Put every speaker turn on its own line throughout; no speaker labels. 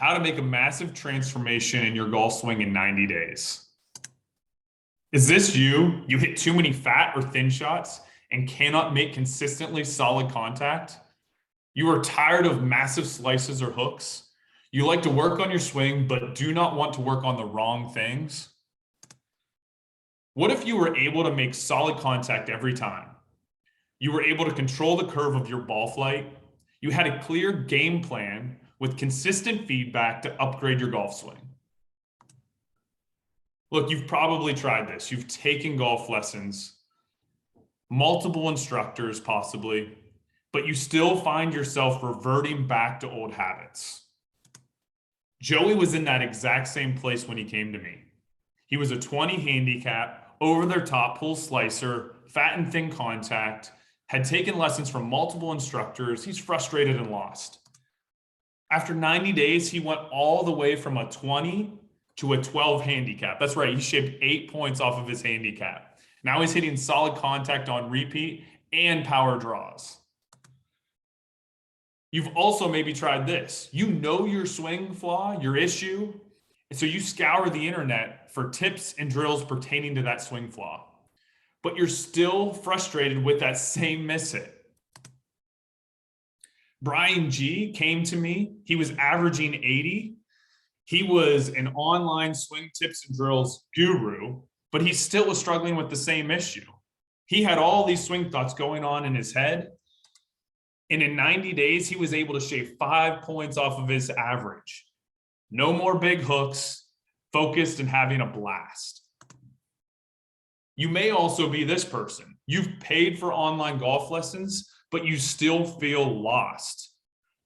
How to make a massive transformation in your golf swing in 90 days. Is this you? You hit too many fat or thin shots and cannot make consistently solid contact? You are tired of massive slices or hooks? You like to work on your swing, but do not want to work on the wrong things? What if you were able to make solid contact every time? You were able to control the curve of your ball flight. You had a clear game plan with consistent feedback to upgrade your golf swing. Look, you've probably tried this. You've taken golf lessons, multiple instructors possibly, but you still find yourself reverting back to old habits. Joey was in that exact same place when he came to me. He was a 20 handicap, over their top pull slicer, fat and thin contact, had taken lessons from multiple instructors. He's frustrated and lost. After 90 days, he went all the way from a 20 to a 12 handicap. That's right, he shaved 8 points off of his handicap. Now he's hitting solid contact on repeat and power draws. You've also maybe tried this. You know your swing flaw, your issue, and so you scour the internet for tips and drills pertaining to that swing flaw. But you're still frustrated with that same miss hit. Brian G came to me. He was averaging 80. He was an online swing tips and drills guru, but he still was struggling with the same issue. He had all these swing thoughts going on in his head. And in 90 days, he was able to shave 5 points off of his average. No more big hooks, focused and having a blast. You may also be this person. You've paid for online golf lessons, but you still feel lost.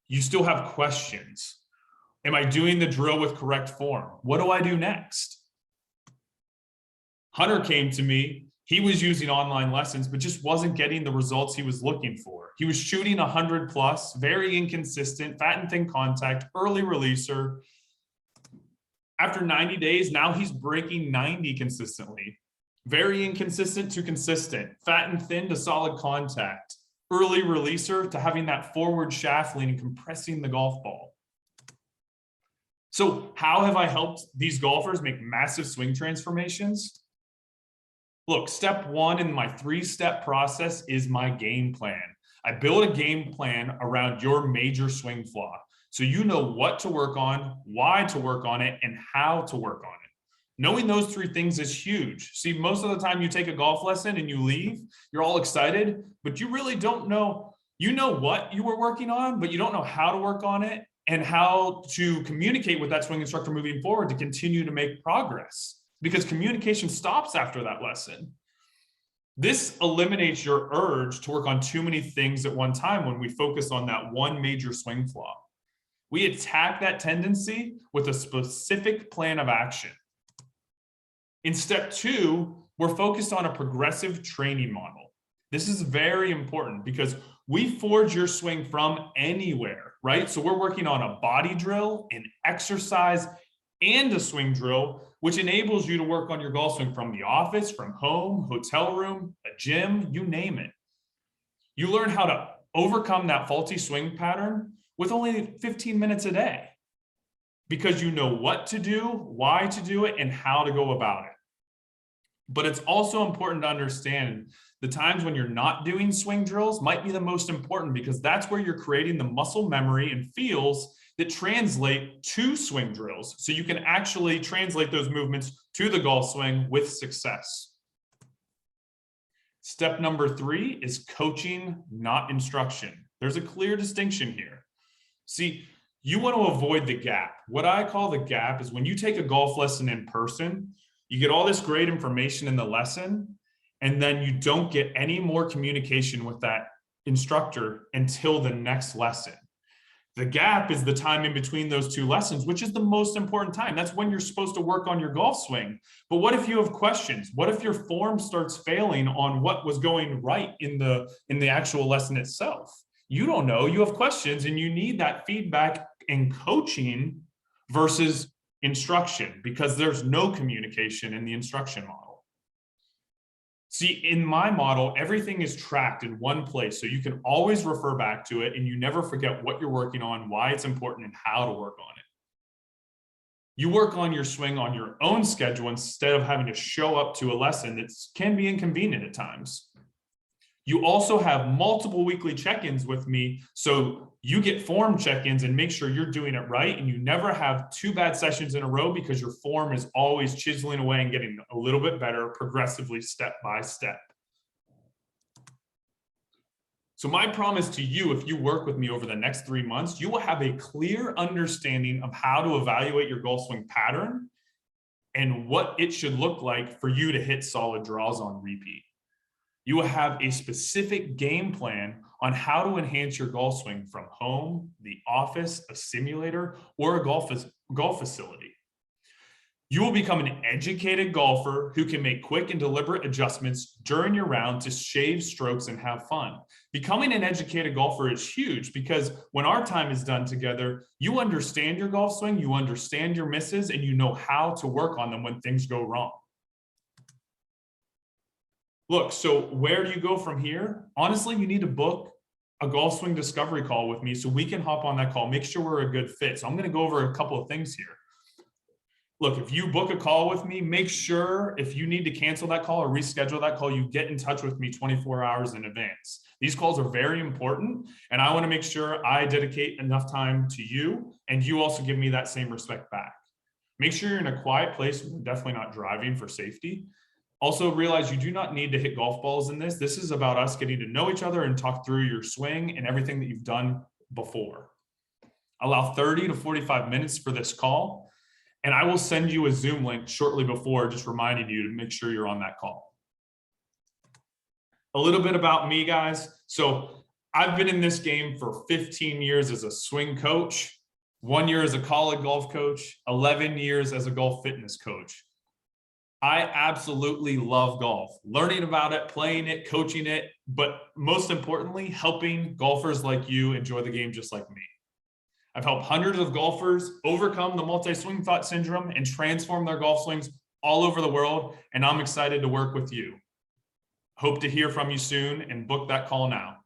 You still have questions. Am I doing the drill with correct form? What do I do next? Hunter came to me. He was using online lessons, but just wasn't getting the results he was looking for. He was shooting 100 plus, very inconsistent, fat and thin contact, early releaser. After 90 days, now he's breaking 90 consistently. Very inconsistent to consistent, fat and thin to solid contact, early releaser to having that forward shaft lean and compressing the golf ball. So how have I helped these golfers make massive swing transformations? Look, step one in my 3-step process is my game plan. I build a game plan around your major swing flaw. So you know what to work on, why to work on it, and how to work on it. Knowing those 3 things is huge. See, most of the time you take a golf lesson and you leave, you're all excited, but you really don't know. You know what you were working on, but you don't know how to work on it and how to communicate with that swing instructor moving forward to continue to make progress, because communication stops after that lesson. This eliminates your urge to work on too many things at one time when we focus on that one major swing flaw. We attack that tendency with a specific plan of action. In step 2, we're focused on a progressive training model. This is very important because we forge your swing from anywhere, right? So we're working on a body drill, an exercise, and a swing drill, which enables you to work on your golf swing from the office, from home, hotel room, a gym, you name it. You learn how to overcome that faulty swing pattern with only 15 minutes a day because you know what to do, why to do it, and how to go about it. But it's also important to understand the times when you're not doing swing drills might be the most important, because that's where you're creating the muscle memory and feels that translate to swing drills. So you can actually translate those movements to the golf swing with success. Step number 3 is coaching, not instruction. There's a clear distinction here. See, you want to avoid the gap. What I call the gap is when you take a golf lesson in person, you get all this great information in the lesson, and then you don't get any more communication with that instructor until the next lesson. The gap is the time in between those 2 lessons, which is the most important time. That's when you're supposed to work on your golf swing. But what if you have questions? What if your form starts failing on what was going right in the actual lesson itself? You don't know, you have questions, and you need that feedback and coaching versus instruction, because there's no communication in the instruction model. See, in my model, everything is tracked in one place, so you can always refer back to it and you never forget what you're working on, why it's important, and how to work on it. You work on your swing on your own schedule instead of having to show up to a lesson that can be inconvenient at times. You also have multiple weekly check-ins with me, so you get form check-ins and make sure you're doing it right, and you never have 2 bad sessions in a row because your form is always chiseling away and getting a little bit better progressively step by step. So my promise to you, if you work with me over the next 3 months, you will have a clear understanding of how to evaluate your golf swing pattern and what it should look like for you to hit solid draws on repeat. You will have a specific game plan on how to enhance your golf swing from home, the office, a simulator, or a golf facility. You will become an educated golfer who can make quick and deliberate adjustments during your round to shave strokes and have fun. Becoming an educated golfer is huge because when our time is done together, you understand your golf swing, you understand your misses, and you know how to work on them when things go wrong. Look, so where do you go from here? Honestly, you need to book a golf swing discovery call with me so we can hop on that call, make sure we're a good fit. So I'm going to go over a couple of things here. Look, if you book a call with me, make sure if you need to cancel that call or reschedule that call, you get in touch with me 24 hours in advance. These calls are very important, and I want to make sure I dedicate enough time to you, and you also give me that same respect back. Make sure you're in a quiet place. We're definitely not driving for safety. Also realize you do not need to hit golf balls in this. This is about us getting to know each other and talk through your swing and everything that you've done before. Allow 30 to 45 minutes for this call. And I will send you a Zoom link shortly before, just reminding you to make sure you're on that call. A little bit about me, guys. So I've been in this game for 15 years as a swing coach, 1 year as a college golf coach, 11 years as a golf fitness coach. I absolutely love golf, learning about it, playing it, coaching it, but most importantly, helping golfers like you enjoy the game just like me. I've helped hundreds of golfers overcome the multi-swing thought syndrome and transform their golf swings all over the world, and I'm excited to work with you. Hope to hear from you soon and book that call now.